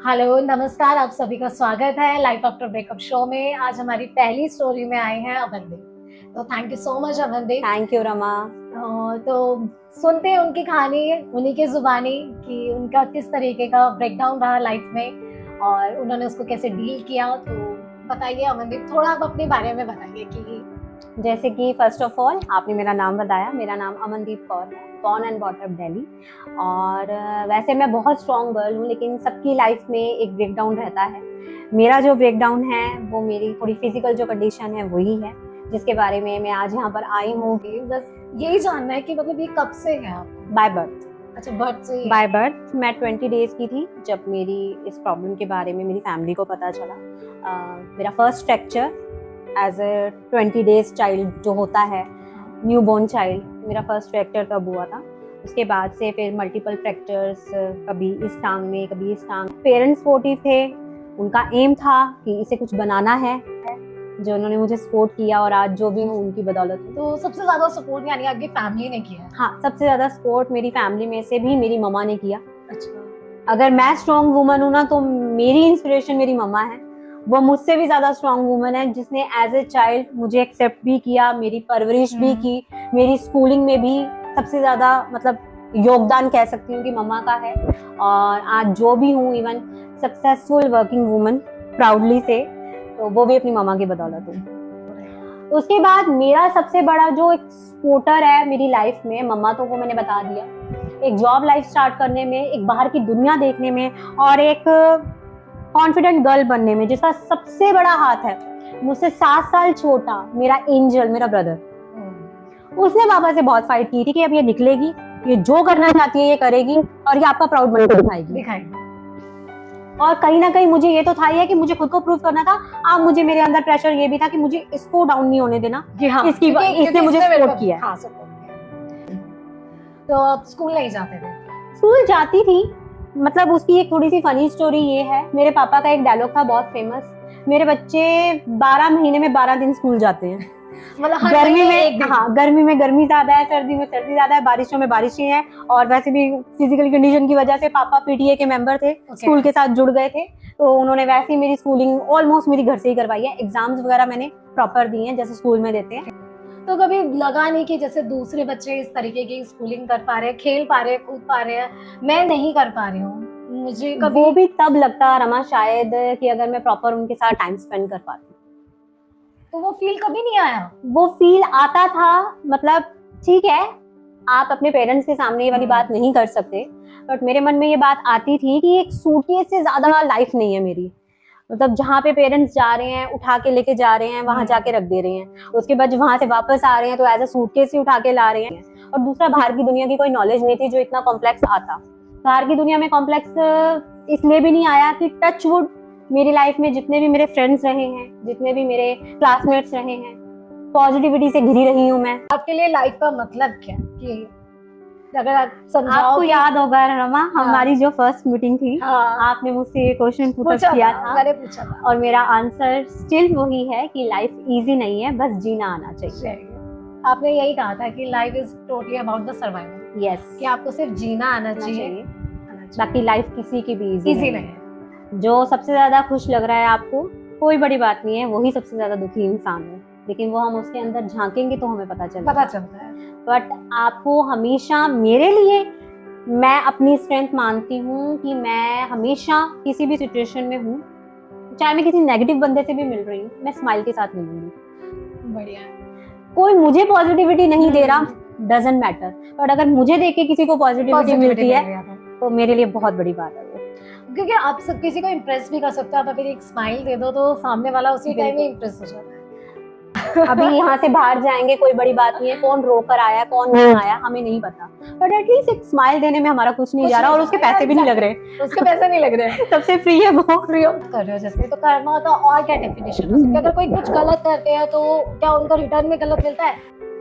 Hello नमस्कार, आप सभी का स्वागत है लाइफ आफ्टर ब्रेकअप शो में। आज हमारी पहली स्टोरी में आए हैं अमनदीप। तो thank you so much Amandeep. Thank you Rama. तो सुनते हैं उनकी कहानी उन्हीं की जुबानी कि उनका किस तरीके का ब्रेकडाउन रहा लाइफ में और उन्होंने उसको कैसे डील किया। तो बताइए अमनदीप, थोड़ा आप अपने बारे में बताइए कि जैसे कि फर्स्ट ऑफ ऑल आपने मेरा नाम बताया, मेरा नाम अमनदीप कौर है, born and bought up Delhi. और वैसे मैं बहुत स्ट्रॉन्ग गर्ल हूँ, लेकिन सबकी लाइफ में एक ब्रेकडाउन रहता है। मेरा जो ब्रेकडाउन है वो मेरी थोड़ी फिजिकल जो कंडीशन है वही है, जिसके बारे में मैं आज यहाँ पर आई हूँ। बस यही जानना है कि मतलब ये कब से है आप? By birth. अच्छा, बर्थ से? बाय बर्थ मैं 20 डेज की थी जब मेरी इस प्रॉब्लम के बारे में मेरी फैमिली को पता चला। मेरा first fracture as a 20 days child जो होता है, न्यू बॉर्न चाइल्ड, मेरा फर्स्ट फ्रैक्चर तब हुआ था। उसके बाद से फिर मल्टीपल फ्रैक्चर्स, कभी इस टांग में कभी इस टांग। पेरेंट्स सपोर्टिव थे, उनका एम था कि इसे कुछ बनाना है, जो उन्होंने मुझे सपोर्ट किया और आज जो भी हूँ उनकी बदौलत है। तो सबसे ज्यादा सपोर्ट यानी आपकी फैमिली ने किया? हाँ, सबसे ज्यादा सपोर्ट मेरी फैमिली में से भी मेरी मम्मा ने किया। अच्छा। अगर मैं स्ट्रॉन्ग वुमन हूँ ना, तो मेरी इंस्पिरेशन मेरी मम्मा है। वो मुझसे भी ज्यादा स्ट्रॉन्ग वुमन है, जिसने एज ए चाइल्ड मुझे एक्सेप्ट भी किया, मेरी परवरिश भी की, मेरी स्कूलिंग में भी सबसे ज्यादा मतलब योगदान कह सकती हूँ कि मम्मा का है। और आज जो भी हूँ, even successful working woman proudly से, तो वो भी अपनी मम्मा की बदौलत हूँ। उसके बाद मेरा सबसे बड़ा जो एक सपोर्टर है मेरी लाइफ में, मम्मा तो वो मैंने बता दिया, एक जॉब लाइफ स्टार्ट करने में, एक बाहर की दुनिया देखने में और एक कॉन्फिडेंट गर्ल बनने में, जिसका सबसे बड़ा हाथ है मुझसे 7 साल छोटा मेरा एंजल, मेरा ब्रदर। उसने पापा से बहुत फाइट की थी कि अब ये निकलेगी, ये जो करना चाहती है ये करेगी और ये आपका प्राउड बनकर दिखाएगी। और कहीं ना कहीं मुझे ये तो था ही है कि मुझे खुद को प्रूव करना था। अब मुझे मेरे अंदर प्रेशर ये भी था कि मुझे इसको डाउन नहीं होने देना। हाँ, इसने मुझे सपोर्ट किया। हाँ, तो आप स्कूल नहीं जाते थे? स्कूल जाती थी, मतलब उसकी एक थोड़ी सी फनी स्टोरी ये है। मेरे पापा का एक डायलॉग था बहुत फेमस, मेरे बच्चे 12 महीने में 12 दिन स्कूल जाते हैं। मतलब गर्मी में, हाँ, गर्मी में गर्मी ज्यादा है, सर्दी में सर्दी ज्यादा है, बारिशों में बारिशें हैं। और वैसे भी फिजिकल कंडीशन की वजह से पापा पीटीए के मेंबर थे, स्कूल के साथ जुड़ गए थे, तो उन्होंने वैसे ही मेरी स्कूलिंग ऑलमोस्ट मेरी घर से ही करवाई है। एग्जाम्स वगैरह मैंने प्रॉपर दिए हैं जैसे स्कूल में देते हैं। तो कभी लगा नहीं कि जैसे दूसरे बच्चे इस तरीके की स्कूलिंग कर पा रहे हैं, खेल पा रहे हैं, कूद पा रहे हैं, मैं नहीं कर पा रही हूँ? मुझे कभी वो भी तब लगता रमा शायद कि अगर मैं प्रॉपर उनके साथ टाइम स्पेंड कर पाती। तो वो फील कभी नहीं आया? वो फील आता था, मतलब ठीक है आप अपने पेरेंट्स के सामने ये वाली बात नहीं कर सकते, बट मेरे मन में ये बात आती थी कि एक सूटकेस से ज्यादा लाइफ नहीं है मेरी। मतलब जहाँ पे पेरेंट्स जा रहे हैं, उठा के लेके जा रहे हैं, वहां जाके रख दे रहे हैं, उसके बाद वहां से वापस आ रहे हैं तो एज अ सूटकेस ही उठा के ला रहे हैं। और दूसरा, बाहर की दुनिया की कोई नॉलेज नहीं थी जो इतना कॉम्प्लेक्स आता। बाहर की दुनिया में कॉम्प्लेक्स इसलिए भी नहीं आया कि टच वुड मेरी लाइफ में जितने भी मेरे फ्रेंड्स रहे हैं, जितने भी मेरे क्लासमेट्स रहे हैं, पॉजिटिविटी से घिरी रही हूँ मैं। आपके लिए लाइफ का मतलब क्या कि अगर आप समझाओ? आपको याद होगा रमा, हमारी जो फर्स्ट मीटिंग थी, आपने मुझसे ये क्वेश्चन पूछा था, मैंने पूछा था, और मेरा आंसर स्टिल वही है कि लाइफ इजी नहीं है, बस जीना आना चाहिए। आपने यही कहा था कि life is totally about the survival. Yes, कि आपको सिर्फ जीना आना चाहिए, बाकी लाइफ किसी की भी इजी नहीं है। जो सबसे ज्यादा खुश लग रहा है आपको, कोई बड़ी बात नहीं है, वही सबसे ज्यादा दुखी इंसान है, लेकिन वो हम उसके अंदर झांकेंगे तो हमें पता चलता है। बट आपको हमेशा, मेरे लिए, मैं अपनी स्ट्रेंथ मानती हूँ कि मैं हमेशा किसी भी सिचुएशन में हूँ, चाहे मैं किसी नेगेटिव बंदे से भी मिल रही हूँ, मैं स्माइल के साथ मिलूंगी। बढ़िया। कोई मुझे पॉजिटिविटी नहीं दे रहा, डजंट मैटर, बट अगर मुझे देख के किसी को पॉजिटिविटी मिलती है तो मेरे लिए बहुत बड़ी बात है वो। क्योंकि आप सब किसी को इम्प्रेस भी कर सकते हो, आप अगर एक स्माइल दे दो तो सामने वाला उसी टाइम में इम्प्रेस हो जाता है। अभी यहाँ से बाहर जाएंगे, कोई बड़ी बात नहीं है, कौन रोकर आया कौन नहीं आया हमें नहीं पता, बट एटलीस्ट एक स्माइल देने में हमारा कुछ नहीं जा रहा और उसके पैसे भी नहीं लग रहे। उसके पैसे नहीं लग रहे, सबसे फ्री है वो। फ्री ऑफ कर रहे हो जैसे। तो कर्मा का और क्या डेफिनेशन हो सकती है? अगर कोई कुछ गलत करते हैं तो क्या उनको रिटर्न में गलत मिलता है?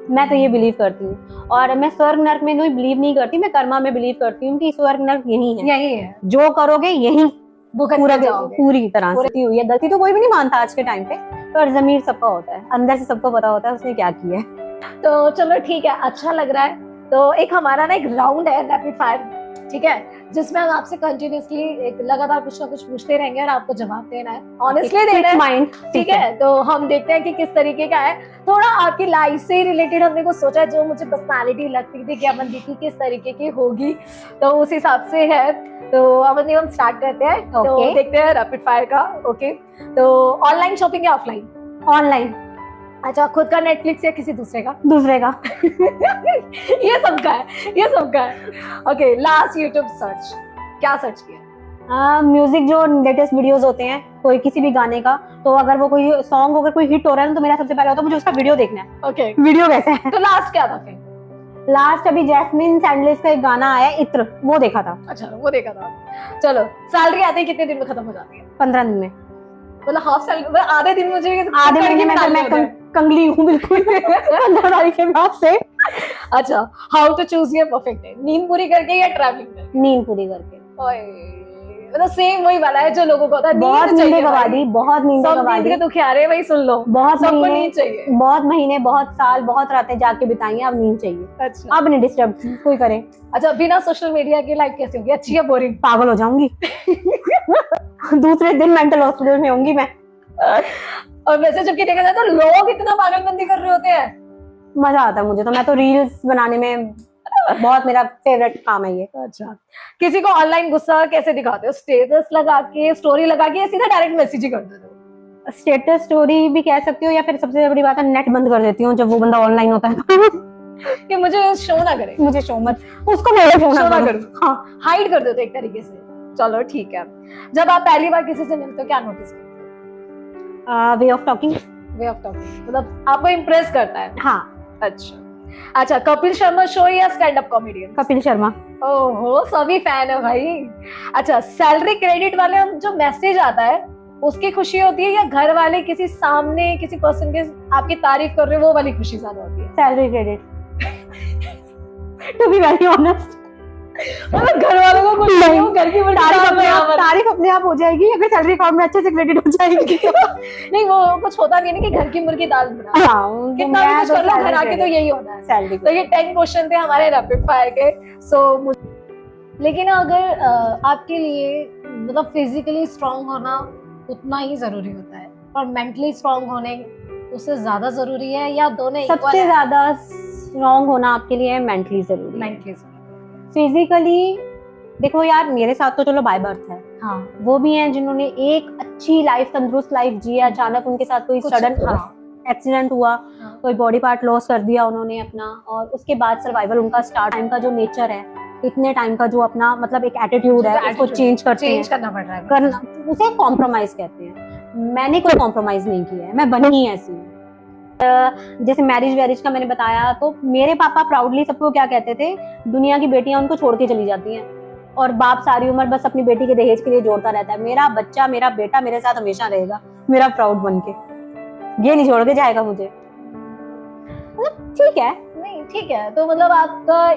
मैं तो ये बिलीव करती हूँ, और मैं स्वर्ग नर्क में नहीं बिलीव नहीं करती, मैं कर्मा में बिलीव करती हूँ कि स्वर्ग नर्क यही है, जो करोगे यही पूरी तरह से हुई है। गलती तो कोई भी नहीं मानता आज के टाइम पे, पर जमीर सबका होता है, अंदर से सबको पता होता है उसने क्या किया है। तो चलो ठीक है, अच्छा लग रहा है। तो एक हमारा ना एक राउंड है रैपिड फायर, ठीक है, जिसमें हम आपसे कंटिन्यूअसली एक लगातार कुछ ना कुछ पूछते रहेंगे और आपको जवाब देना है, ऑनेस्टली देना है माइंड। ठीक है। तो हम देखते हैं कि किस तरीके का है, थोड़ा आपकी लाइफ से रिलेटेड हमने कुछ सोचा जो मुझे पर्सनालिटी लगती थी कि अमनदीप की किस तरीके की होगी, तो उस हिसाब से है। तो अमनदीप हम स्टार्ट करते हैं। तो Okay. देखते हैं रैपिड फायर का। ओके, तो ऑनलाइन शॉपिंग या ऑफलाइन? ऑनलाइन। अच्छा, खुद का नेटफ्लिक्स या किसी दूसरे का? दूसरे का। ये सबका है, ये सबका है। ओके, लास्ट यूट्यूब सर्च क्या सर्च किया? म्यूजिक, जो लेटेस्ट वीडियोस होते हैं कोई किसी भी गाने का, तो अगर वो कोई सॉन्ग अगर कोई हिट हो रहा है ना, तो मेरा सबसे पहले होता है मुझे उसका वीडियो देखना है। ओके, वीडियो कैसे है। तो लास्ट क्या था फिर? लास्ट अभी जैस्मिन सैंडलिस का एक गाना आया इत्र, वो देखा था। अच्छा, वो देखा था। चलो, सैलरी आते ही कितने दिन में खत्म हो जाती है? 15 दिन में। मतलब हाफ सैलरी, आधे दिन मुझे आधे महीने में मैं कंगली हूँ बिल्कुल 15 तारीख के बाद से। अच्छा, how to choose your perfect day? नींद पूरी करके या ट्रैवलिंग करके? नींद पूरी करके। ओए, मतलब सेम वही वाला है जो लोगों को होता है। बहुत नींदें गवा दी, बहुत नींदें गवा दी। तो क्या रहे, वही सुन लो। बहुत सबको महीने, नींद चाहिए। बहुत महीने, बहुत साल, बहुत रातें जाग के बिताई हैं, अब नींद चाहिए। अच्छा, अब नहीं डिस्टर्ब कोई करे। अच्छा, बिना सोशल मीडिया की लाइफ कैसी होगी? अच्छी या बोरिंग? पागल हो जाऊंगी। दूसरे दिन मेंटल हॉस्पिटल में होंगी मैं। और वैसे जबकि देखा जाए तो लोग इतना पागलबंदी कर रहे होते हैं। मजा आता है मुझे तो, मैं तो रील्स बनाने में बहुत, मेरा फेवरेट काम है ये। अच्छा, किसी को ऑनलाइन गुस्सा कैसे दिखाते हो? स्टेटस लगा के, स्टोरी लगा के, या सीधा डायरेक्ट मैसेज ही कर देते हो? स्टेटस स्टोरी भी कह सकती हो, या फिर सबसे बड़ी बात है नेट बंद कर देती हूँ जब वो बंदा ऑनलाइन होता है। कि मुझे शो ना करे, मुझे शो मत, उसको मेरे शो ना करो। करो। हाँ, हाइड कर देते हो एक तरीके से। चलो ठीक है। जब आप पहली बार किसी से मिलते हो क्या नोटिस करते हो? Way of talking. Way of talking मतलब आपको इम्प्रेस करता है? हाँ। अच्छा, अच्छा, कपिल शर्मा शो या stand up comedian? Kapil Sharma. ओहो, सभी फैन है भाई। अच्छा, सैलरी क्रेडिट वाले हम जो मैसेज आता है उसकी खुशी होती है, या घर वाले किसी सामने किसी पर्सन के आपकी तारीफ कर रहे हो वो वाली खुशी ज्यादा होती है? Salary credit. To be very honest, मतलब घर वालों को कुछ नहीं हो, घर की तारीफ अपने आप हो जाएगी अगर सैलरी अकाउंट में अच्छे से क्रेडिट हो जाएगी। नहीं, वो कुछ होता नहीं है ना कि घर की मुर्गी दाल बना। हाँ, कितना भी कुछ कर लो, घर आके तो यही होना है। सैलरी। तो ये 10 क्वेश्चन थे हमारे रैपिड फायर के। लेकिन अगर आपके लिए मतलब फिजिकली स्ट्रांग होना उतना ही जरूरी होता है और मेंटली स्ट्रांग होने उससे ज्यादा जरूरी है, या दोनों सबसे ज्यादा स्ट्रांग होना आपके लिए मेंटली जरूरी है? मेंटली। फिजिकली देखो यार, मेरे साथ तो चलो बाय बर्थ है। हाँ, वो भी हैं जिन्होंने एक अच्छी लाइफ, तंदुरुस्त लाइफ जी, अचानक उनके साथ कोई सडन एक्सीडेंट हुआ, हाँ, कोई बॉडी पार्ट लॉस कर दिया उन्होंने अपना, और उसके बाद सर्वाइवल उनका स्टार्ट। टाइम का जो नेचर है, इतने टाइम का जो अपना मतलब एक एटीट्यूड है, उसको चेंज करना पड़ रहा है, करना, उसे कॉम्प्रोमाइज कहते हैं। मैंने कोई कॉम्प्रोमाइज नहीं किया है, मैं बनी ही ऐसी हूँ। जैसे मैरिज वैरिज का मैंने बताया, तो मेरे पापा प्राउडली सबको क्या कहते थे, दुनिया की बेटियां उनको छोड़ के चली जाती हैं और बाप सारी उम्र बस अपनी बेटी के दहेज के लिए जोड़ता रहता है। मेरा बच्चा, मेरा बेटा मेरे साथ हमेशा रहेगा, मेरा प्राउड बन के, ये नहीं छोड़ के जाएगा मुझे। मतलब ठीक है, नहीं ठीक है। तो मतलब आपका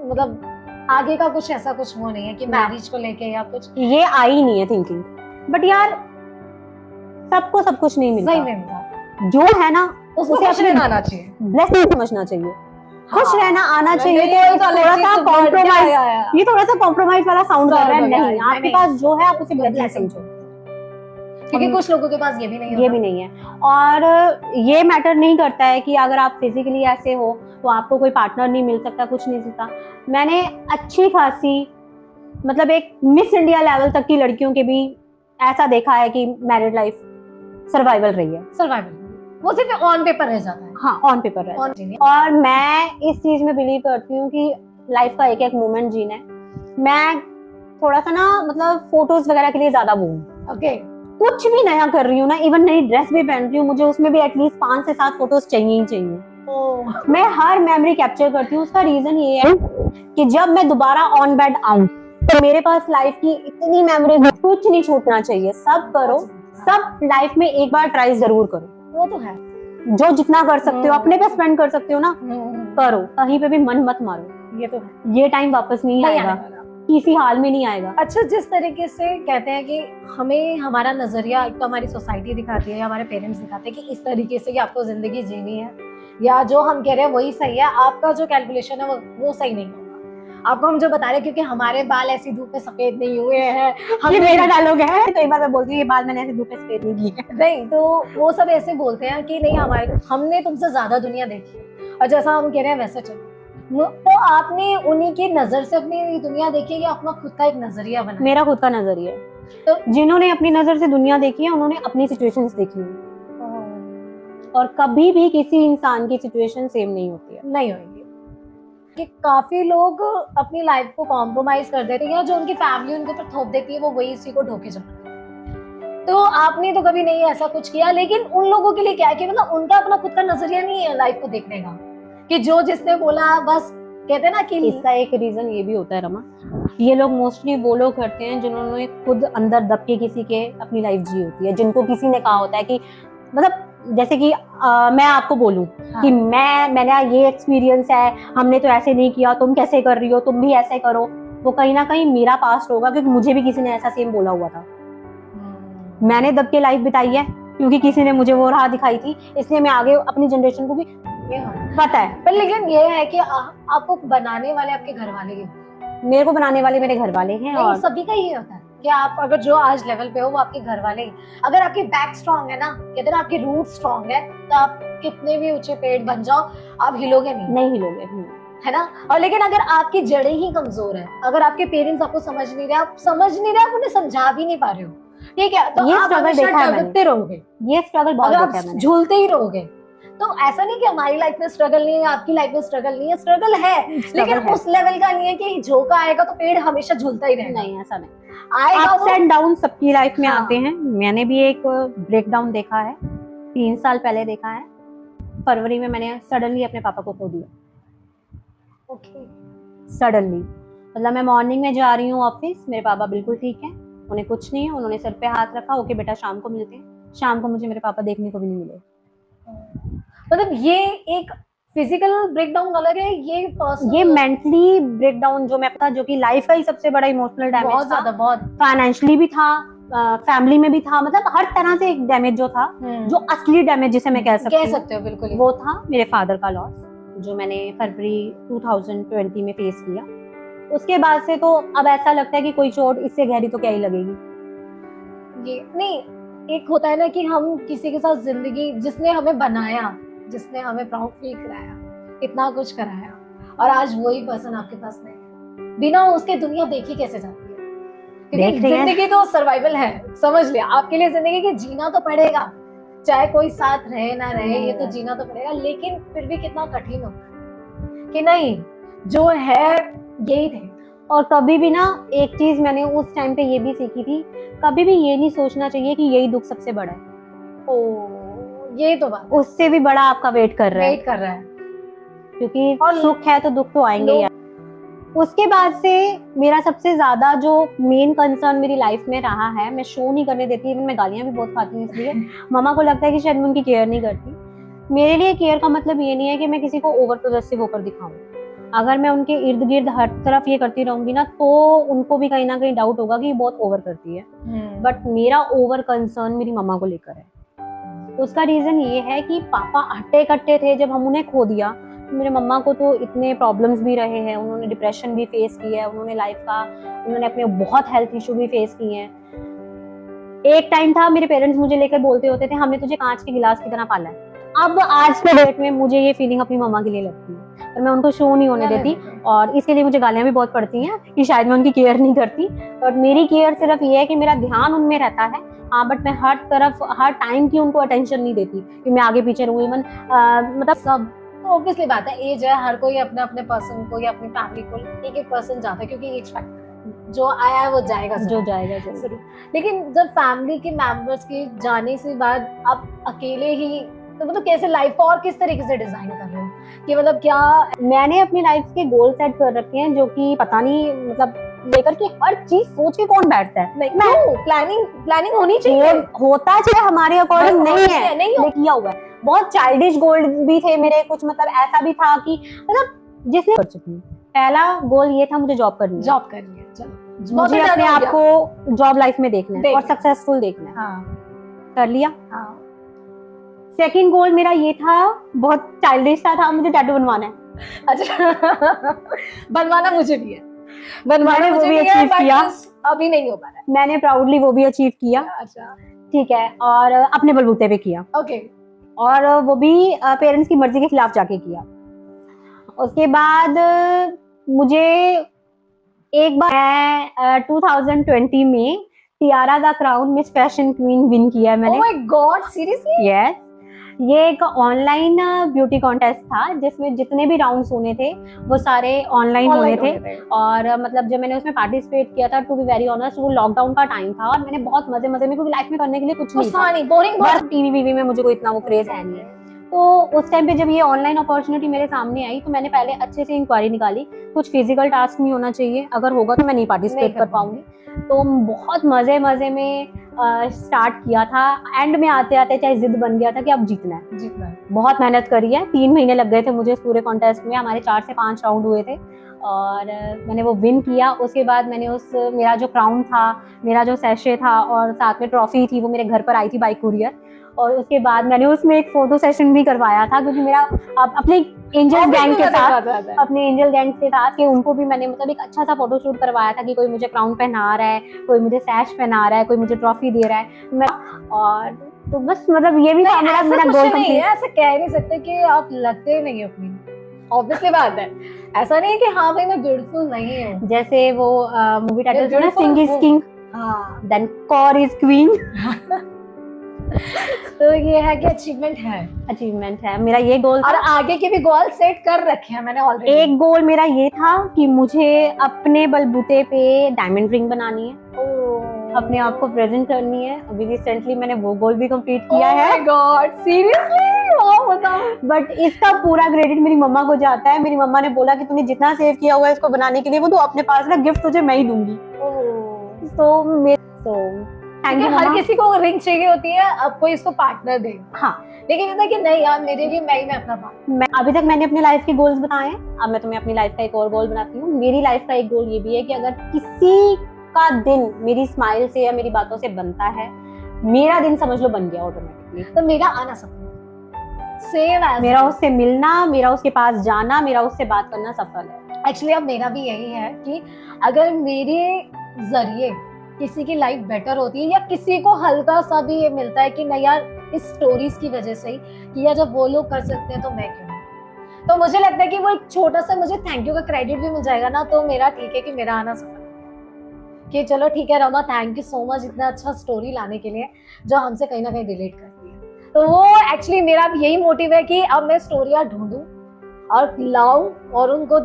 मतलब आगे का कुछ ऐसा कुछ वो नहीं है कि मैरिज को लेके या कुछ ये आई नहीं है थिंकिंग। बट यार सबको सब कुछ नहीं मिलता, सही में मिलता जो है ना उसको खुश रहना आना चाहिए, ब्लेसिंग समझना चाहिए, खुश रहना आना चाहिए। तो थोड़ा सा कॉम्प्रोमाइज, ये थोड़ा सा कॉम्प्रोमाइज वाला साउंड कर रहा है। नहीं, आपके पास जो है आप उसे ब्लेसिंग समझो, क्योंकि कुछ लोगों के पास ये भी नहीं है, ये भी नहीं है। और ये मैटर नहीं करता है कि अगर आप फिजिकली ऐसे हो तो आपको कोई पार्टनर नहीं मिल सकता, कुछ नहीं सकता। मैंने अच्छी खासी मतलब एक मिस इंडिया लेवल तक की लड़कियों के भी ऐसा देखा है कि मैरिड लाइफ सर्वाइवल रही है। सर्वाइवल वो सिर्फ ऑन पेपर रह जाता है। हाँ, ऑन पेपर रह जाता है। और मैं इस चीज में बिलीव करती हूँ कि लाइफ का एक एक मोमेंट जीना है। मैं थोड़ा सा ना मतलब फोटोज वगैरह के लिए ज्यादा वो हूँ। ओके, कुछ भी नया कर रही हूँ ना, इवन नई ड्रेस भी पहन रही हूँ, मुझे उसमें भी एटलीस्ट 5 से 7 फोटोज चाहिए ही चाहिए। मैं हर मेमोरी कैप्चर करती हूँ। उसका रीजन ये है कि जब मैं दोबारा ऑन बेड आऊं तो मेरे पास लाइफ की इतनी मेमोरीज, कुछ नहीं छूटना चाहिए। सब करो, सब लाइफ में एक बार ट्राई जरूर करो। वो तो है, जो जितना कर सकते हो अपने पे स्पेंड कर सकते हो ना, करो। कहीं पे भी मन मत मारो, ये तो है। ये टाइम वापस नहीं आएगा, किसी हाल में नहीं आएगा। अच्छा, जिस तरीके से कहते हैं कि हमें हमारा नजरिया एक तो हमारी सोसाइटी दिखाती है, हमारे पेरेंट्स दिखाते हैं कि इस तरीके से आपको जिंदगी जीनी है, या जो हम कह रहे हैं वही सही है, आपका जो कैलकुलेशन है वो सही नहीं होगा। आपको हम जो बता रहे हैं क्योंकि हमारे बाल ऐसी धूप में सफेद नहीं हुए हैं, हम ये मेरा डायलॉग है, कई बार मैं बोलती हूँ ये बाल मैंने ऐसे धूप में सफेद नहीं किए। नहीं, तो वो सब ऐसे बोलते हैं कि नहीं हमने तुमसे ज्यादा दुनिया देखी है और जैसा हम कह रहे हैं वैसे चलो। तो आपने उन्हीं की नजर से अपनी दुनिया देखी या अपना खुद का एक नजरिया बनाया? मेरा खुद का नजरिया है। तो जिन्होंने अपनी नजर से दुनिया देखी है उन्होंने अपनी सिचुएशंस देखी है, और कभी भी किसी इंसान की सिचुएशन सेम नहीं होती है। नहीं होगी कि काफी लोग अपनी लाइफ को कॉम्प्रोमाइज कर देते हैं, या जो उनकी फैमिली उनके ऊपर थोप देती है वो वही इसी को ढोके चलते हैं। तो आपने तो कभी नहीं ऐसा कुछ किया, लेकिन उन लोगों के लिए क्या है कि मतलब उनका अपना खुद का नजरिया नहीं है लाइफ को देखने का, कि जो जिसने बोला बस कहते हैं ना कि इसका एक रीजन ये भी होता है रमा, ये लोग मोस्टली वो लोग करते हैं जिन्होंने खुद अंदर दब के किसी के अपनी लाइफ जी होती है, जिनको किसी ने कहा होता है कि मतलब जैसे कि मैं आपको बोलूं कि मैंने ये एक्सपीरियंस है, हमने तो ऐसे नहीं किया, तुम कैसे कर रही हो, तुम भी ऐसे करो। वो कहीं ना कहीं मेरा पास्ट होगा, क्योंकि मुझे भी किसी ने ऐसा सेम बोला हुआ था। मैंने दब के लाइफ बिताई है क्योंकि किसी ने मुझे वो राह दिखाई थी, इसलिए मैं आगे अपनी जनरेशन को भी पता है। पर लेकिन ये है कि आपको बनाने वाले आपके घर वाले ही, मेरे को बनाने वाले मेरे घर वाले हैं, और सभी का ही होता है कि आप अगर जो आज लेवल पे हो वो आपके घर वाले ही। अगर आपकी बैक स्ट्रांग है ना, कहते हैं ना आपकी रूट स्ट्रांग है, तो आप कितने भी ऊंचे पेड़ बन जाओ आप हिलोगे नहीं हिलोगे, है ना। और लेकिन अगर आपकी जड़ें ही कमजोर है, अगर आपके पेरेंट्स आपको समझ नहीं रहे, आप उन्हें समझा भी नहीं पा रहे हो, ठीक है, तो आप हमेशा डगते रहोगे, ये स्ट्रगल बहुत देखा है मैंने, झूलते ही रहोगे। तो ऐसा नहीं कि हमारी लाइफ में स्ट्रगल नहीं है, आपकी लाइफ में स्ट्रगल नहीं है, स्ट्रगल है, लेकिन उस लेवल का नहीं है कि झोंका आएगा तो पेड़ हमेशा झूलता ही रहेगा। नहीं, ऐसा नहीं आएगा, अप्स एंड डाउन सबकी लाइफ में आते हैं। मैंने भी एक ब्रेक डाउन देखा है, 3 साल पहले देखा है। फरवरी में मैंने सडनली अपने पापा को खो दिया। सडनली, मतलब मैं मॉर्निंग में जा रही हूँ ऑफिस, मेरे पापा बिल्कुल ठीक है, उन्हें कुछ नहीं है, उन्होंने सर पे हाथ रखा, ओके बेटा शाम को मिलते हैं। शाम को मुझे मेरे पापा देखने को भी नहीं मिले। मतलब ये एक फिजिकल ब्रेकडाउन अलग है, ये मेंटली ब्रेकडाउन जो मैं पता, जो कि लाइफ का ही सबसे बड़ा इमोशनल डैमेज, बहुत ज्यादा, बहुत फाइनेंशियली भी था, फैमिली में भी था, मतलब हर तरह से एक डैमेज जो था, जो असली डैमेज जिसे मैं कह सकते हो बिल्कुल, वो था मेरे फादर का लॉस, जो मैंने फरवरी 2020 में फेस किया। उसके बाद से तो अब ऐसा लगता है कि कोई चोट इससे गहरी तो क्या ही लगेगी। ये नहीं, एक होता है ना कि हम किसी के साथ जिंदगी, जिसने हमें बनाया, जिसने हमें प्राउड फील कराया, इतना कुछ कराया, और आज वही पर्सन आपके पास नहीं है, बिना उसके दुनिया देखी कैसे जाती है? क्योंकि जिंदगी तो सर्वाइवल है, समझ लिया, आपके लिए जिंदगी के जीना तो पड़ेगा, चाहे कोई साथ रहे ना रहे, ये तो जीना तो पड़ेगा। लेकिन फिर भी कितना कठिन होता है कि नहीं, जो है यही थे। और कभी भी ना, एक चीज मैंने उस टाइम पे ये भी सीखी थी, कभी भी ये नहीं सोचना चाहिए कि यही दुख सबसे बड़ा है। ये तो बात, उससे भी बड़ा आपका वेट कर रहा है, क्योंकि सुख है तो दुख तो आएंगे ही। उसके बाद से मेरा सबसे ज्यादा जो मेन कंसर्न मेरी लाइफ में रहा है, मैं शो नहीं करने देती, मैं गालियां भी बहुत खाती हूँ, इसलिए मामा को लगता है कि शायद मैं उनकी केयर नहीं करती। मेरे लिए केयर का मतलब ये नहीं है कि मैं किसी को ओवर पॉजेसिव होकर दिखाऊं। अगर मैं उनके इर्द गिर्द हर तरफ ये करती रहूंगी ना, तो उनको भी कहीं ना कहीं डाउट होगा कि ये बहुत ओवर करती है। बट मेरा ओवर कंसर्न मेरी मम्मा को लेकर है। उसका रीजन ये है कि पापा हट्टे कट्टे थे, जब हम उन्हें खो दिया, मेरे मम्मा को तो इतने प्रॉब्लम्स भी रहे हैं, उन्होंने डिप्रेशन भी फेस किया है, उन्होंने अपने बहुत हेल्थ इशू भी फेस किए हैं। एक टाइम था मेरे पेरेंट्स मुझे लेकर बोलते होते थे, हमने तुझे कांच के गिलास की तरह पाला है। अब आज के डेट में मुझे ये फीलिंग अपनी मम्मा के लिए लगती है, पर मैं उनको शो नहीं होने देती, और इसके लिए मुझे गालियां भी बहुत पड़ती हैं कि शायद मैं उनकी केयर नहीं करती। और मेरी केयर सिर्फ ये है कि मेरा ध्यान उनमें रहता है, हाँ, बट मैं हर टाइम की उनको अटेंशन नहीं देती कि मैं आगे पीछे रहूं। इवन मतलब सब तो ऑब्वियसली बात है, एज है, हर कोई अपने अपने पर्सन को या अपनी फैमिली को एक पर्सन जाता है, क्योंकि एक फैक्टर जो आया है वो जाएगा, जो जाएगा जरूर। लेकिन जब फैमिली के मेंबर्स के जाने से बाद आप अकेले ही, तो मतलब कैसे लाइफ को और किस तरीके से डिजाइन कर रहे हो, कि मतलब क्या? मैंने अपनी लाइफ के गोल सेट कर रखे हैं, जो कि पता नहीं, मतलब लेकर के हर चीज सोच के कौन बैठता है? प्लानिंग होनी चाहिए, होता चाहिए, हमारे अकॉर्डिंग नहीं किया हुआ है। बहुत चाइल्डिश गोल भी थे मेरे कुछ, मतलब ऐसा भी था कि मतलब जिसने कर चुकी हूँ। पहला गोल ये था, मुझे जॉब करनी है, चलो मुझे अपने आप को जॉब लाइफ में देखना है और सक्सेसफुल देखना है। कर लिया। सेकंड गोल मेरा ये था, बहुत चाइल्डिश सा था, मुझे टैटू बनवाना है। अच्छा बनवाना मुझे भी है, बनवाना मैंने वो मुझे भी भी है, अचीव but किया। अभी नहीं हो पा रहा मैंने प्राउडली वो भी अचीव किया, है। अच्छा ठीक है, और अपने बलबूते पे किया, ओके। और वो भी पेरेंट्स की मर्जी के खिलाफ जाके किया। उसके बाद मुझे एक बार मैं 2020 में Tiara the crown miss fashion queen win किया है मैंने। Oh my God seriously? Yes, ये एक ऑनलाइन ब्यूटी कॉन्टेस्ट था जिसमें जितने भी राउंड्स होने थे वो सारे ऑनलाइन होने थे। और मतलब जब मैंने उसमें पार्टिसिपेट किया था, टू बी वेरी ऑनेस्ट, वो लॉकडाउन का टाइम था और मैंने बहुत मजे मजे में, क्योंकि लाइफ में करने के लिए कुछ नहीं था, बोरिंग बस टीवी वीवी में मुझे कोई इतना वो क्रेज है नहीं है। तो उस टाइम पे जब ये ऑनलाइन अपॉर्चुनिटी मेरे सामने आई तो मैंने पहले अच्छे से इंक्वायरी निकाली, कुछ फिजिकल टास्क नहीं होना चाहिए, अगर होगा तो मैं नहीं पार्टिसिपेट कर पाऊंगी। तो बहुत मजे मजे में स्टार्ट किया था, एंड में आते आते चाहे जिद बन गया था कि अब जीतना है। बहुत मेहनत करी है, 3 महीने लग गए थे मुझे इस पूरे कॉन्टेस्ट में, हमारे 4 से 5 राउंड हुए थे और मैंने वो विन किया। उसके बाद मैंने मेरा जो क्राउन था, मेरा जो सैशे था और साथ में ट्रॉफी थी, वो मेरे घर पर आई थी बाय कुरियर। और उसके बाद मैंने उसमें एक फोटो सेशन भी करवाया था, क्योंकि मेरा अपने एंजल गैंग के साथ कि उनको भी मैंने मतलब एक अच्छा सा फोटो शूट करवाया था कि कोई मुझे क्राउन पहना रहा है, कोई मुझे सैश पहना रहा है, कोई मुझे ट्रॉफी दे रहा है मैं। और तो बस मतलब ये भी था मेरा गोल कंप्लीट। ऐसा कह नहीं सकते कि आप लगते नहीं अपनी, ऑब्वियसली बात है, ऐसा नहीं है कि हाँ भाई मैं ब्यूटीफुल नहीं हूँ। जैसे वो मूवी टाइटल है ना, सिंग इज किंग, हाँ देन कोर इज क्वीन। तो ये है कि अचीवमेंट है मेरा, ये गोल था। और आगे के भी गोल सेट कर रखे हैं मैंने ऑलरेडी। एक गोल मेरा ये था कि मुझे अपने बलबूते पे डायमंड रिंग बनानी है, अपने आप को प्रेजेंट करनी है। अभी रिसेंटली मैंने वो गोल भी कंप्लीट किया है। My God seriously? वाओ बताओ। बट इसका पूरा क्रेडिट मेरी मम्मा को जाता है। मेरी मम्मा ने बोला कि तूने जितना सेव किया हुआ है इसको बनाने के लिए, वो तो अपने पास ना, गिफ्ट तुझे मैं ही दूंगी। Thank you. हर किसी को रिंग चाहिए होती है, अब कोई इसको पार्टनर दे। हाँ, लेकिन ये था कि नहीं यार मेरे लिए मैं अपना पार्टनर। अभी तक मैंने अपनी लाइफ के गोल्स बताए हैं, अब मैं तुम्हें अपनी लाइफ का एक और गोल बनाती हूँ। मेरी लाइफ का एक गोल ये भी है कि अगर किसी का दिन मेरी स्माइल से या मेरी बातों से बनता है, मेरा दिन समझ लो बन गया ऑटोमेटिकली। तो मेरा आना सपना सेम है, मेरा उससे मिलना, मेरा उसके पास जाना, मेरा उससे बात करना सफल है। एक्चुअली अब मेरा भी यही है कि अगर मेरे जरिए किसी की लाइफ बेटर होती है या किसी को हल्का सा भी ये मिलता है कि नहीं यार इस स्टोरीज की वजह से ही कि यार जब वो लोग कर सकते हैं तो मैं क्यों नहीं, तो मुझे लगता है कि वो एक छोटा सा मुझे थैंक यू का क्रेडिट भी मिल जाएगा ना, तो मेरा ठीक है कि मेरा आना सफल कि चलो ठीक है Rama, thank you so much इतना अच्छा स्टोरी लाने के लिए जो हमसे कहीं ना कहीं रिलेट करती है। तो वो एक्चुअली मेरा भी यही मोटिव है कि अब मैं स्टोरियाँ ढूंढूं और लाऊं और उनको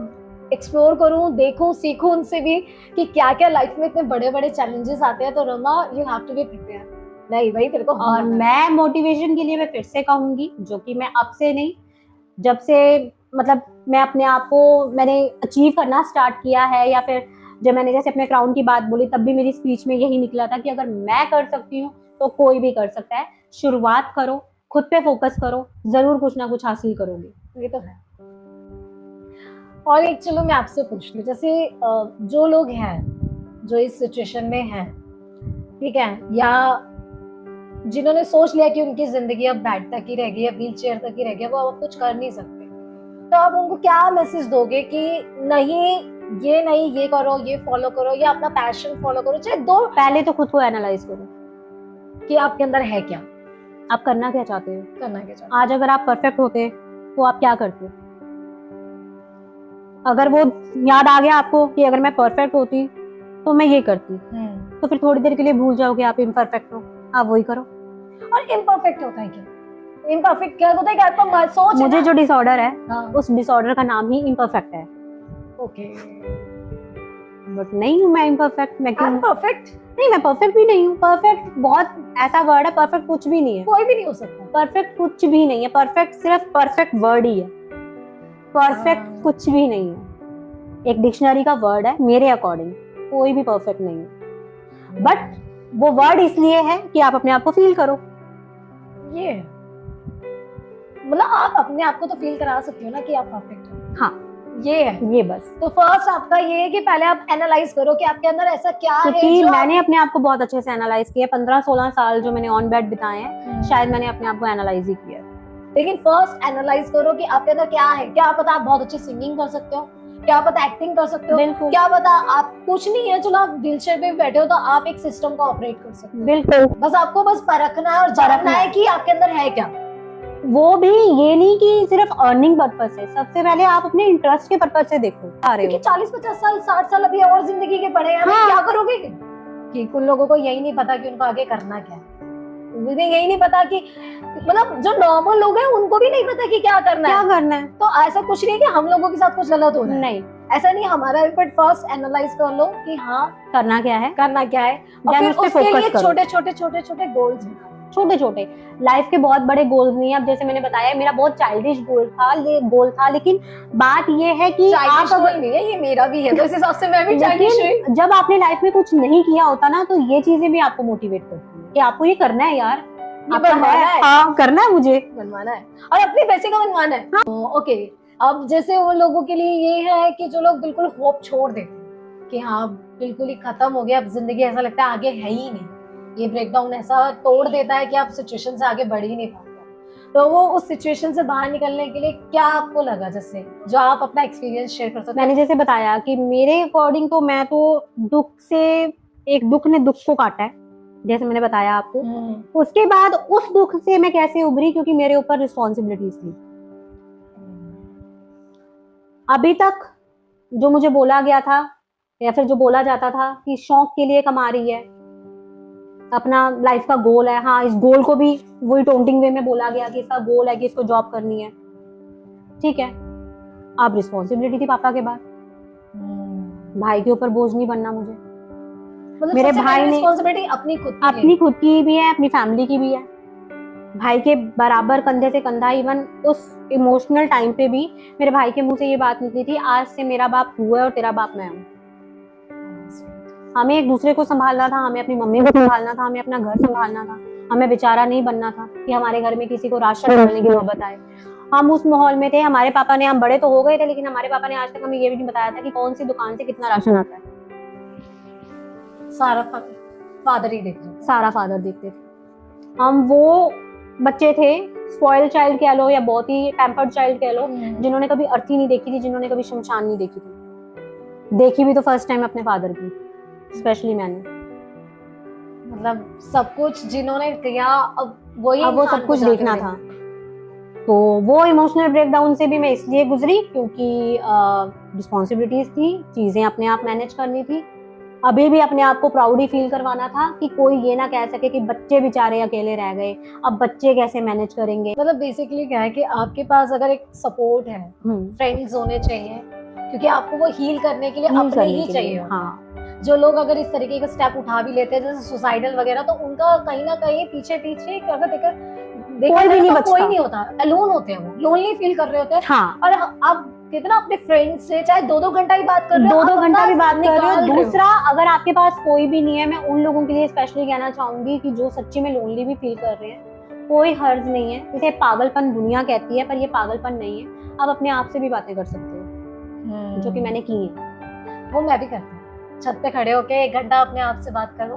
एक्सप्लोर करूं, देखूं, सीखूं उनसे भी कि क्या क्या लाइफ में इतने बड़े बड़े चैलेंजेस आते हैं। तो Rama you have to be prepare. नहीं भाई तेरे को। और मैं मोटिवेशन के लिए मैं फिर से कहूंगी, जो कि मैं अब से नहीं, जब से मतलब मैं अपने आप को मैंने अचीव करना स्टार्ट किया है, या फिर जब मैंने जैसे अपने क्राउन की बात बोली तब भी मेरी स्पीच में यही निकला था कि अगर मैं कर सकती हूँ तो कोई भी कर सकता है। शुरुआत करो, खुद पे फोकस करो, जरूर कुछ ना कुछ हासिल करोगे। ये तो है। और एक चलो मैं आपसे पूछ लूं, जैसे जो लोग हैं जो इस सिचुएशन में हैं, ठीक है, या जिन्होंने सोच लिया कि उनकी जिंदगी अब बेड तक ही रह गई है, व्हील चेयर तक ही रह गया, वो अब कुछ कर नहीं सकते, तो आप उनको क्या मैसेज दोगे कि नहीं ये करो, ये फॉलो करो, या अपना पैशन फॉलो करो, चाहे दो। पहले तो खुद को एनालाइज करो कि आपके अंदर है क्या, आप करना क्या चाहते हो, करना क्या चाहते हो। आज अगर आप परफेक्ट होते तो आप क्या करते? अगर वो याद आ गया आपको कि अगर मैं परफेक्ट होती तो मैं ये करती, तो फिर थोड़ी देर के लिए भूल जाओगे आप इम्परफेक्ट हो, आप वही करो। और इम्परफेक्ट होता है क्या? इम्परफेक्ट क्या होता है कि आपका सोच, मुझे जो डिसऑर्डर है उस डिसऑर्डर का नाम ही इम्परफेक्ट है। ओके, बट नहीं हूँ मैं इम्परफेक्ट। मैं क्यों परफेक्ट? नहीं, मैं परफेक्ट भी नहीं हूँ। परफेक्ट बहुत ऐसा वर्ड है, परफेक्ट कुछ भी नहीं है, कोई भी नहीं हो सकता। परफेक्ट कुछ भी नहीं है, परफेक्ट सिर्फ परफेक्ट वर्ड ही है, परफेक्ट कुछ भी नहीं है। एक डिक्शनरी का वर्ड है, मेरे अकॉर्डिंग कोई भी परफेक्ट नहीं है, बट वो वर्ड इसलिए है कि आप अपने आप को फील करो। ये मतलब आप अपने आप को तो फील करा सकते हो ना कि आप परफेक्ट हो। हाँ, ये है, ये बस। तो फर्स्ट आपका ये है कि पहले आप एनालाइज करो कि आपके अंदर ऐसा क्या है। क्योंकि मैंने अपने आप को बहुत अच्छे से एनालाइज किया, 15-16 साल जो मैंने ऑन बेड बिताए हैं, शायद मैंने अपने आप को एनालाइज ही किया। लेकिन फर्स्ट एनालाइज करो कि आपके अंदर क्या है। क्या पता आप बहुत अच्छी सिंगिंग कर सकते हो, क्या पता एक्टिंग कर सकते हो, बिल्कुल। क्या पता आप कुछ नहीं है, चलो आप व्हीलचेयर पे बैठे हो तो आप एक सिस्टम को ऑपरेट कर सकते हो। बिल्कुल, बस आपको बस परखना है और जानना है कि आपके अंदर है क्या। वो भी ये नहीं कि सिर्फ अर्निंग पर्पस से, सबसे पहले आप अपने इंटरेस्ट के पर्पस से देखो आ रहे क्योंकि हो। 40-50 साल 60 साल अभी और जिंदगी के पड़े हैं, हाँ। क्या करोगे? कि कुछ लोगों को यही नहीं पता कि उनको आगे करना क्या है, उन्हें यही नहीं पता कि मतलब जो नॉर्मल लोग हैं उनको भी नहीं पता कि क्या करना क्या है। करना है? तो ऐसा कुछ नहीं कि हम लोगों के साथ कुछ गलत हो रहा है, नहीं, ऐसा नहीं हमारा। बट फर्स्ट एनालाइज कर लो कि हाँ करना क्या है, करना क्या है, और Then फिर उस पे उसके focus लिए करो। छोटे गोल्स बनाओ। छोटे छोटे, लाइफ के बहुत बड़े गोल्स नहीं है। अब जैसे मैंने बताया मेरा बहुत चाइल्डिश गोल था, लेकिन बात ये है कि चाइल्डिश आप कोई नहीं है, ये मेरा भी है, तो इस हिसाब से मैं भी चाइल्डिश हुई। लेकिन जब आपने लाइफ में कुछ नहीं किया होता ना, तो ये चीजें भी आपको मोटिवेट करती है कि आपको ये करना है यार, ये आपका बनवाना है। हाँ करना है, मुझे बनवाना है और अपने पैसे का बनवाना है। ओके, अब जैसे वो लोगों के लिए ये है कि जो लोग बिल्कुल होप छोड़ देते हैं कि हाँ बिल्कुल ही खत्म हो गया, अब जिंदगी ऐसा लगता है आगे है ही नहीं, ये ब्रेकडाउन ऐसा तोड़ देता है कि आप सिचुएशन से आगे बढ़ ही नहीं पाते। तो वो उस सिचुएशन से बाहर निकलने के लिए क्या आपको लगा, जैसे जो आप अपना एक्सपीरियंस शेयर कर सकते हैं? मैंने जैसे बताया कि मेरे अकॉर्डिंग तो मैं तो दुख से, एक दुख ने दुख को काटा है, जैसे मैंने बताया आपको। उसके बाद उस दुख से मैं कैसे उभरी, क्योंकि मेरे ऊपर रिस्पॉन्सिबिलिटीज थी। अभी तक जो मुझे बोला गया था या फिर जो बोला जाता था कि शौक के लिए कमा रही है, अपना लाइफ का गोल है, हाँ इस गोल को भी वही टोंटिंग वे में बोला गया कि इसका गोल है कि इसको जॉब करनी है, ठीक है। अब रिस्पॉन्सिबिलिटी थी पापा के बाद, भाई के ऊपर बोझ नहीं बनना मुझे। मतलब मेरे सबसे भाई पहले ने रिस्पॉन्सिबिलिटी अपनी खुद की भी है, अपनी फैमिली की भी है, भाई के बराबर कंधे से कंधा। इवन उस इमोशनल टाइम पे भी मेरे भाई के मुंह से ये बात निकली थी, आज से मेरा बाप तू है और तेरा बाप मैं हूँ। हमें एक दूसरे को संभालना था, हमें अपनी मम्मी को संभालना था, हमें अपना घर संभालना था, हमें बेचारा नहीं बनना था कि हमारे घर में किसी को राशन डालने की नौबत आए। हम उस माहौल में थे, हमारे पापा ने, हम बड़े तो हो गए थे, लेकिन हमारे पापा ने आज तक हमें ये भी नहीं बताया था कि कौन सी दुकान से कितना राशन आता है। सारा फादर ही देखते थे, सारा फादर देखते थे। हम वो बच्चे थे, स्पॉइल चाइल्ड कह लो या बहुत ही पैम्पर्ड चाइल्ड कह लो, जिन्होंने कभी अर्थी नहीं देखी थी, जिन्होंने कभी शमशान नहीं देखी थी। देखी भी तो फर्स्ट टाइम अपने फादर की, स्पेशली मैंने। मतलब सब कुछ जिन्होंने किया, अब वो सब कुछ देखना था। तो वो इमोशनल ब्रेकडाउन से भी मैं इसलिए गुजरी क्योंकि रिस्पॉन्सिबिलिटीज थी, चीजें अपने आप मैनेज करनी थी। अभी भी अपने आप को प्राउडी फील करवाना था कि कोई ये ना कह सके कि बच्चे बेचारे अकेले रह गए, अब बच्चे कैसे मैनेज करेंगे। मतलब बेसिकली क्या है कि आपके पास अगर एक सपोर्ट है, फ्रेंड्स होने चाहिए, क्योंकि आपको वो हील करने के लिए अपने ही चाहिए। हाँ, जो लोग अगर इस तरीके का स्टेप उठा भी लेते हैं जैसे सुसाइडल वगैरह, तो उनका कहीं ना कहीं पीछे अगर कोई नहीं होता, अलोन होते हैं, वो लोनली फील कर रहे होते हैं। हाँ। और आप कितना अपने फ्रेंड से चाहे 2-2 घंटा ही बात कर रहे हो, 2-2 घंटा भी बात कर रहे हो। दूसरा, हो। अगर आपके पास कोई भी नहीं है, मैं उन लोगों के लिए स्पेशली कहना चाहूंगी कि जो सच्ची में लोनली भी फील कर रहे हैं, कोई हर्ज नहीं है। इसे पागलपन दुनिया कहती है, पर ये पागलपन नहीं है। आप अपने आप से भी बातें कर सकते हो, जो कि मैंने की है। वो मैं भी करती हूँ, छत पे खड़े होके 1 घंटा अपने आप से बात करो,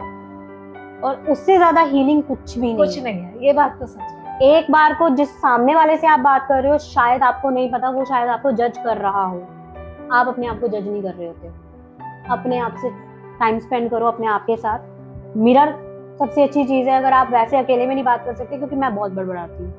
और उससे ज्यादा हीलिंग कुछ भी नहीं है। ये बात तो सच है। एक बार को जिस सामने वाले से आप बात कर रहे हो, शायद आपको नहीं पता, वो शायद आपको जज कर रहा हो, आप अपने आप को जज नहीं कर रहे होते। अपने आप से टाइम स्पेंड करो, अपने आप के साथ। मिरर सबसे अच्छी चीज है, अगर आप वैसे अकेले में नहीं बात कर सकते, क्योंकि मैं बहुत बड़बड़ाती हूँ।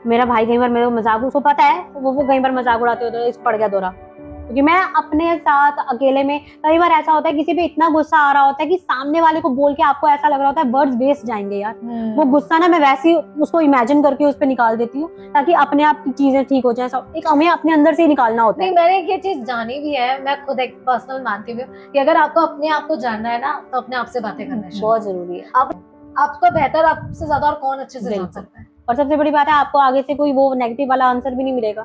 मेरा भाई कई बार मेरे मजाक, उसको पता है, वो कई बार मजाक उड़ाते होते हैं, इस पड़ गया दौरा, क्योंकि मैं अपने साथ अकेले में, कई बार ऐसा होता है किसी पे इतना गुस्सा आ रहा होता है कि सामने वाले को बोल के आपको ऐसा लग रहा होता है वर्ड्स वेस्ट जाएंगे यार। वो गुस्सा ना मैं वैसे ही उसको इमेजिन करके उस पे निकाल देती हूँ, ताकि अपने आप की चीजें ठीक हो जाए। एक हमें अपने अंदर से ही निकालना होता है। मैंने ये चीज जानी भी है, मैं खुद एक पर्सनल मानती हूँ कि अगर आपको अपने आप को जानना है ना, तो अपने आप से बातें करना बहुत जरूरी है। आपको बेहतर आपसे ज्यादा और कौन अच्छे से जान सकता है। और सबसे बड़ी बात है, आपको आगे से कोई वो नेगेटिव वाला आंसर भी नहीं मिलेगा,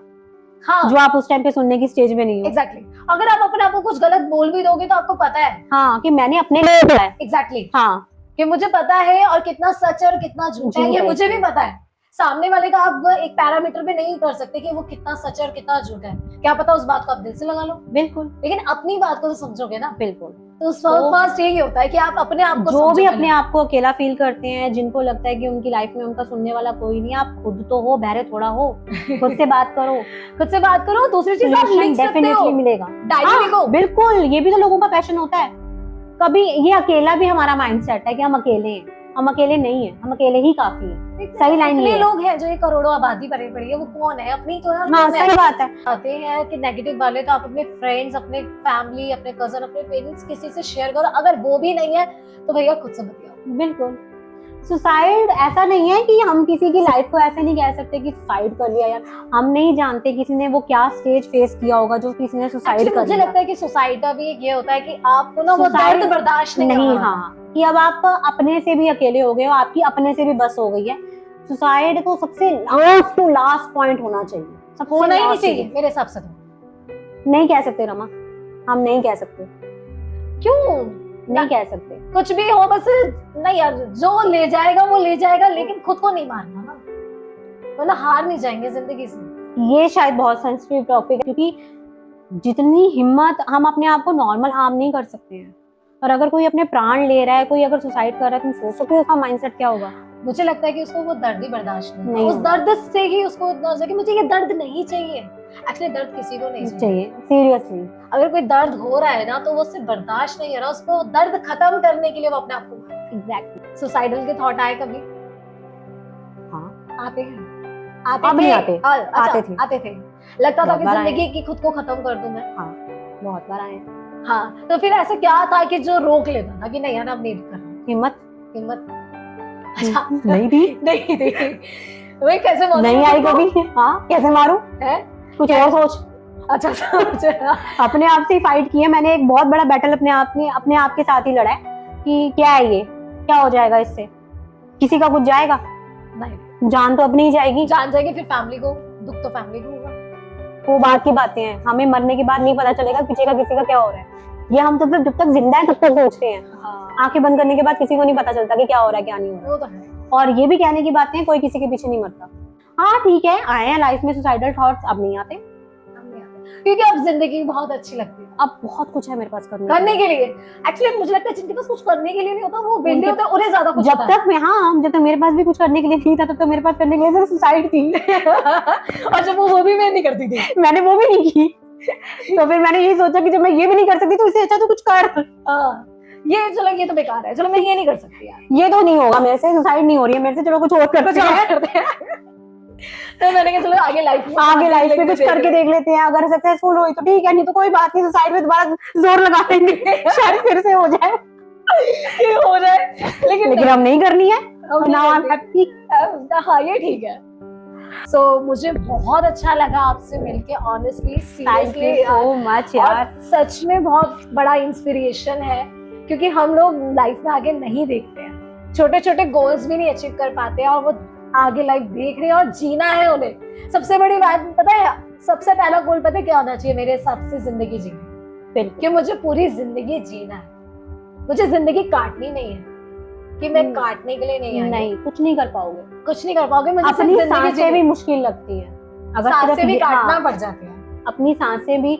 हाँ, जो आप उस टाइम पे सुनने की स्टेज में नहीं हो। एग्जैक्टली। अगर आप अपने आप को कुछ गलत बोल भी दोगे तो आपको पता है, हाँ, कि मैंने अपने लिए बोला है। एग्जैक्टली, हाँ, कि मुझे पता है और कितना सच है और कितना झूठ है, ये मुझे भी पता है। सामने वाले का आप एक पैरामीटर पे नहीं कर सकते कि वो कितना सच है और कितना झूठ है। क्या पता उस बात को आप दिल से लगा लो, बिल्कुल लेकिन अपनी बात को तो समझोगे ना। बिल्कुल। तो फर्स्ट यही होता है कि आप अपने आप को जो भी समझो अपने आप को अकेला फील करते हैं, जिनको लगता है कि उनकी लाइफ में उनका सुनने वाला कोई नहीं, आप खुद तो हो, बहरे थोड़ा हो, खुद से बात करो। खुद से बात करो। दूसरी चीज आप लिख सकते हो, डेफिनेटली मिलेगा। डायरी लिखो। बिल्कुल, ये भी तो लोगों का पैशन होता है। कभी ये अकेला भी हमारा माइंडसेट है कि हम अकेले हैं, हम अकेले नहीं है, हम अकेले ही काफी है। सही लाइन इतने ये लोग हैं जो ये करोड़ों आबादी भरी पड़ी है, वो कौन है? अपनी तो यार। हाँ सही बात है। आते हैं कि नेगेटिव वाले तो आप अपने फ्रेंड्स, अपने फैमिली, अपने कजन, अपने पेरेंट्स, किसी से शेयर करो। अगर वो भी नहीं है तो भैया खुद से बताओ। बिल्कुल। सुसाइड ऐसा नहीं है कि हम किसी की लाइफ को ऐसे नहीं कह सकते कि सुसाइड कर लिया यार। हम नहीं जानते किसी ने वो क्या स्टेज फेस किया होगा जो किसी ने सुसाइड कर मुझे लिया। लगता है कि सुसाइड का भी ये होता है कि आपको ना वो Suicide दर्द बर्दाश्त नहीं नहीं, होता। हाँ, कि अब आप अपने से भी अकेले हो गए हो, आपकी अपने से भी बस हो गई है। सुसाइड तो सबसे लास्ट टू लास्ट पॉइंट होना चाहिए, सबसे होना ही नहीं last चाहिए मेरे हिसाब से। तो नहीं कह सकते रमा, हम नहीं कह सकते। क्यों नहीं कह सकते। कुछ भी हो, बस नहीं यार, जो ले जाएगा वो ले जाएगा, लेकिन खुद को नहीं मारना ना, मतलब हार नहीं जाएंगे जिंदगी से। ये शायद बहुत सेंसिटिव टॉपिक है, क्योंकि जितनी हिम्मत, हम अपने आप को नॉर्मल हार्म नहीं कर सकते हैं, और अगर कोई अपने प्राण ले रहा है, कोई अगर सुसाइड कर रहा है, तुम सोच सकते हो उसका माइंडसेट क्या होगा। मुझे लगता है कि उसको वो दर्द ही बर्दाश्त नहीं, नहीं उस होगा। दर्द से ही उसको इतना हो जाए कि मुझे ये दर्द नहीं चाहिए। एक्चुअली दर्द किसी को नहीं चाहिए। चाहिए सीरियसली। अगर कोई दर्द हो रहा है ना तो वो उससे बर्दाश्त नहीं हो रहा, उसको दर्द खत्म करने के लिए वो अपने आप को एग्जैक्टली। सुसाइडल के थॉट आए कभी? हाँ आते हैं, अब नहीं आते। आते थे। लगता था कि बहुत बार जिंदगी की खुद को खत्म कर दूं मैं। बहुत बार आए। हाँ, तो फिर ऐसा क्या था कि जो रोक लेता था कि नहीं यार अब नहीं करना? हिम्मत अच्छा नहीं थी। नहीं थी। वही कैसे मारूं? नहीं आई कभी। हाँ कैसे मारूं? है कुछ और सोच। अच्छा समझा। अपने आप से फाइट किया मैंने, एक बहुत बड़ा बैटल अपने आप के साथ ही लड़ा है कि क्या है ये, क्या हो जाएगा इससे, किसी का कुछ जाएगा? नहीं, जान तो अपनी ही जाएगी। जान जाएगी, फिर फैमिली को दुख तो फैमिली को होगा। वो बात की बातें हैं, हमें मरने के बाद नहीं पता चलेगा पीछे का किसी का क्या हो रहा है। ये हम जब तक जिंदा है तब तक सोचते हैं। हाँ, आंखें बंद करने के बाद किसी को नहीं पता चलता कि क्या हो रहा है क्या नहीं हो रहा वो तो है। है। और ये भी कहने की बातें हैं, कोई किसी के पीछे नहीं मरता। हाँ ठीक है, आए हैं लाइफ में सुसाइडल थॉट्स, अब नहीं आते, क्योंकि अब जिंदगी बहुत अच्छी लगती है, अब बहुत कुछ है मेरे पास करने के लिए। एक्चुअली मुझे लगता है जिनके पास कुछ करने के लिए नहीं होता वो वेंडे होते हैं, उन्हें ज्यादा कुछ जब तक मैं, हाँ जब तक मेरे पास भी कुछ करने के लिए नहीं था तब तक मेरे पास करने के लिए सिर्फ सुसाइड थी। और जब वो भी मैं नहीं करती थी, मैंने वो भी नहीं की। तो फिर मैंने यही सोचा कि जब मैं ये भी नहीं कर सकती तो इससे अच्छा तो कुछ कर। ये चलो ये तो बेकार है, चलो मैं ये नहीं कर सकती यार, ये तो नहीं होगा मेरे से, सुसाइड नहीं हो रही है मेरे से, चलो कुछ और करते हैं। तो मैंने कहा चलो आगे लाइफ में कुछ करके देख लेते हैं, अगर सक्सेसफुल हुई तो ठीक है, नहीं तो कोई बात नहीं, सुसाइड में दोबारा जोर लगा देंगे, शायद फिर से हो जाए। हो जाए, लेकिन हम नहीं करनी है। Now I am happy. हाँ ये ठीक है। सो मुझे बहुत अच्छा लगा आपसे मिलके, ऑनेस्टली, सीरियसली सो मच यार। सच में बहुत बड़ा इंस्पिरेशन है, क्योंकि हम लोग लाइफ में आगे नहीं देखते हैं, छोटे छोटे गोल्स भी नहीं अचीव कर पाते हैं, और वो आगे लाइफ देख रहे हैं और जीना है उन्हें। सबसे बड़ी बात पता है, सबसे पहला गोल पता है क्या होना चाहिए मेरे हिसाब से? जिंदगी जीनी, कि मुझे पूरी जिंदगी जीना है, मुझे जिंदगी काटनी नहीं है कि मैं काटने के लिए नहीं आई। नहीं, कुछ नहीं कर पाओगे, कुछ नहीं कर पाओगे। मुझे अपनी सांसें भी मुश्किल लगती है, अगर सांसें भी काटना पड़ जाती है, अपनी सांसें भी,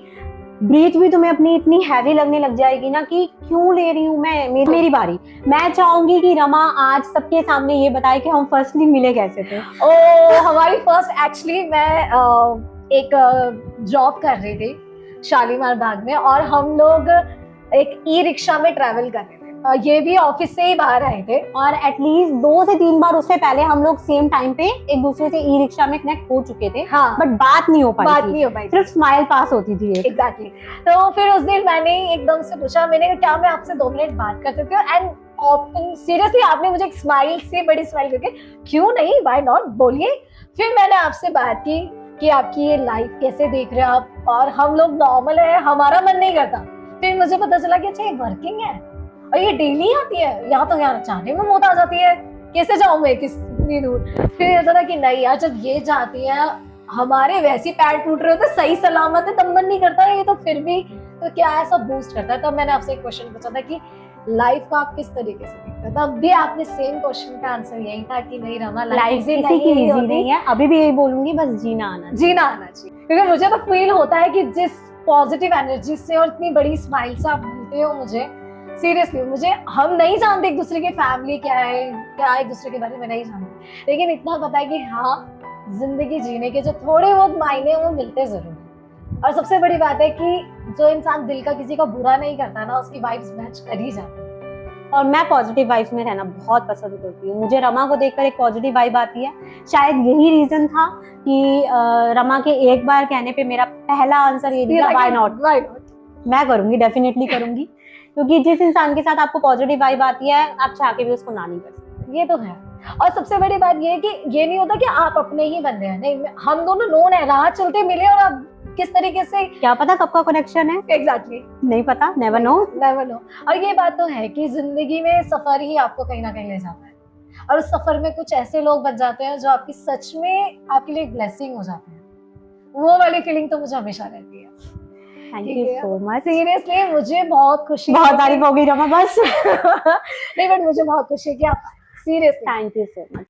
ब्रीथ भी तुम्हें अपनी इतनी हैवी लगने लग जाएगी ना कि क्यों ले रही हूँ मैं, मेरी बारी। मैं चाहूंगी कि रमा आज सबके सामने ये बताए कि हम फर्स्टली मिले कैसे थे। हमारी फर्स्ट, एक्चुअली मैं एक जॉब कर रही थी शालीमार बाग में, और हम लोग एक ई रिक्शा में ट्रैवल कर रहे थे, ये भी ऑफिस से ही बाहर आए थे, और एटलीस्ट 2 से 3 बार उससे पहले हम लोग सेम टाइम पे एक दूसरे से ई रिक्शा में कनेक्ट हो चुके थे। हाँ, बट बात नहीं हो पाई, सिर्फ स्माइल पास होती थी। एग्जैक्टली। तो फिर उस दिन मैंने एकदम से पूछा, मैंने कहा क्या मैं आपसे 2 मिनट बात कर सकती हूँ? एंड सीरियसली आपने मुझे एक स्माइल से, बड़ी स्माइल करके, क्यों नहीं, व्हाई नॉट, बोलिए। फिर मैंने आपसे बात की कि आपकी ये लाइफ कैसे देख रहे हो आप, और हम लोग नॉर्मल है, हमारा मन नहीं करता। फिर मुझे पता चला कि अच्छा ये वर्किंग है और ये डेली आती है, यहाँ तो यहाँ जाने में मौत आ जाती है, कैसे जाऊं मैं कितनी दूर। फिर ये था कि नहीं यार, जब ये जाती है, हमारे वैसे पैर टूट रहे होते, सही सलामत है, तब मन नहीं करता है, ये तो फिर भी तो क्या ऐसा बूस्ट करता है। तब मैंने आपसे एक क्वेश्चन पूछा था कि लाइफ को आप किस तरीके से देखते हैं? तब भी आपने सेम क्वेश्चन का आंसर यही था कि नहीं रमा, लाइफ किसी की इजी नहीं है, अभी भी यही बोलूंगी, बस जीना आना चाहिए। जीना आना चाहिए। क्योंकि मुझे तो फील होता है कि जिस पॉजिटिव एनर्जी से और इतनी बड़ी स्माइल से आप मिलते हो मुझे, सीरियसली मुझे, हम नहीं जानते एक दूसरे की फैमिली क्या है, क्या एक दूसरे के बारे में नहीं जानते, लेकिन इतना पता है कि हाँ, जिंदगी जीने के जो थोड़े बहुत मायने हैं वो मिलते जरूर हैं। और सबसे बड़ी बात है कि जो इंसान दिल का किसी का बुरा नहीं करता ना, उसकी वाइब्स मैच कर ही जाती है। और मैं पॉजिटिव वाइब्स में रहना बहुत पसंद करती हूँ। मुझे रमा को देखकर एक पॉजिटिव वाइब आती है। शायद यही रीजन था कि रमा के एक बार कहने पे मेरा पहला आंसर ये दिया, व्हाई नॉट। मैं करूंगी, डेफिनेटली करूंगी, क्योंकि जिस इंसान के साथ आपको पॉजिटिव वाइब आती है, आप चाह के भी उसको ना नहीं कर सकते। ये तो है। और सबसे बड़ी बात ये है कि ये नहीं होता कि आप अपने ही बंदे हैं, नहीं, हम दोनों नोन है, राह चलते मिले और अब किस तरीके से, क्या पता कब का कनेक्शन है, एग्जैक्टली नहीं पता, नेवर नो। Never know. और ये बात तो है कि जिंदगी में सफर ही आपको कहीं ना कहीं ले जाता है, और उस सफर में कुछ ऐसे लोग बन जाते हैं जो आपकी सच में आपके लिए ब्लेसिंग हो जाते हैं। वो वाली फीलिंग तो मुझे हमेशा रहती है। Thank you so much. Seriously मुझे बहुत खुशी, बहुत तारीफ हो गई रमा बस। नहीं, बट मुझे बहुत खुशी है कि आप seriously, thank you so much.